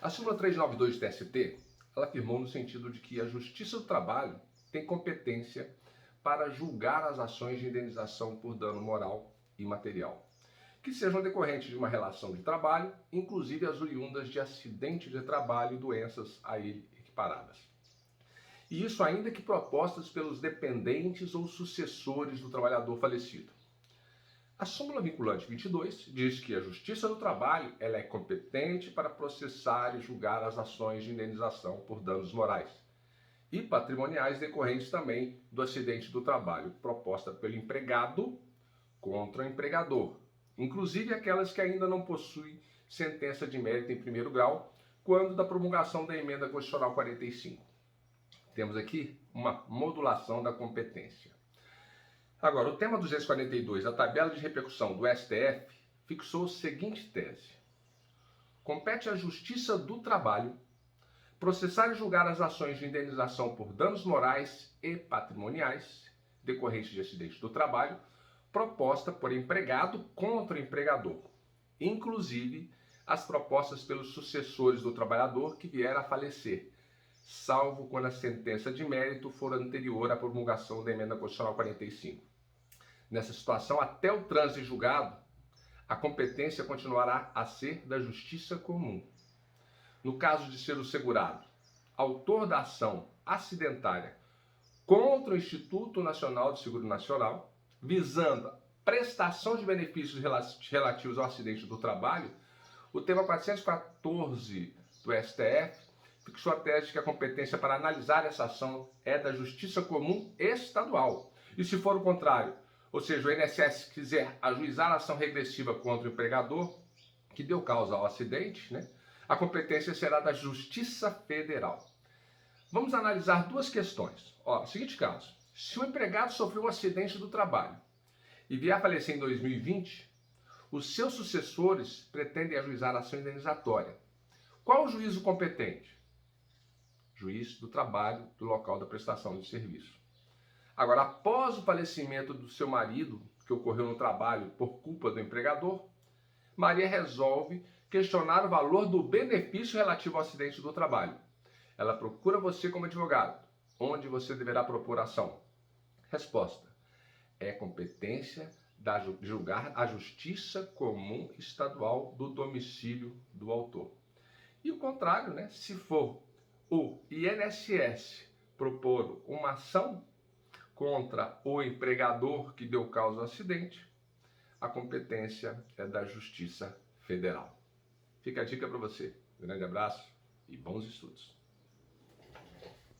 A súmula 392 do TST, ela afirmou no sentido de que a Justiça do Trabalho tem competência para julgar as ações de indenização por dano moral e material, que sejam decorrentes de uma relação de trabalho, inclusive as oriundas de acidente de trabalho e doenças a ele equiparadas. E isso ainda que propostas pelos dependentes ou sucessores do trabalhador falecido. A súmula vinculante 22 diz que a Justiça do Trabalho ela é competente para processar e julgar as ações de indenização por danos morais e patrimoniais decorrentes também do acidente do trabalho, proposta pelo empregado contra o empregador, inclusive aquelas que ainda não possuem sentença de mérito em primeiro grau, quando da promulgação da Emenda Constitucional 45. Temos aqui uma modulação da competência. Agora, o tema 242, a tabela de repercussão do STF, fixou a seguinte tese: compete à Justiça do Trabalho processar e julgar as ações de indenização por danos morais e patrimoniais decorrentes de acidente do trabalho, proposta por empregado contra o empregador, inclusive as propostas pelos sucessores do trabalhador que vier a falecer, salvo quando a sentença de mérito for anterior à promulgação da Emenda Constitucional 45. Nessa situação, até o trânsito julgado, a competência continuará a ser da Justiça Comum. No caso de ser o segurado autor da ação acidentária contra o Instituto Nacional de Seguro Nacional, visando a prestação de benefícios relativos ao acidente do trabalho, o tema 414 do STF fixou a tese de que a competência para analisar essa ação é da Justiça Comum Estadual. E se for o contrário, ou seja, o INSS quiser ajuizar a ação regressiva contra o empregador que deu causa ao acidente, a competência será da Justiça Federal. Vamos analisar duas questões. Seguinte caso: se o empregado sofreu um acidente do trabalho e vier a falecer em 2020, os seus sucessores pretendem ajuizar a ação indenizatória. Qual o juízo competente? Juiz do trabalho do local da prestação de serviço. Agora, após o falecimento do seu marido, que ocorreu no trabalho por culpa do empregador, Maria resolve questionar o valor do benefício relativo ao acidente do trabalho. Ela procura você como advogado, onde você deverá propor ação. Resposta: é competência de julgar a Justiça Comum Estadual do domicílio do autor. E o contrário, se for o INSS propor uma ação contra o empregador que deu causa ao acidente, a competência é da Justiça Federal. Fica a dica para você. Grande abraço e bons estudos.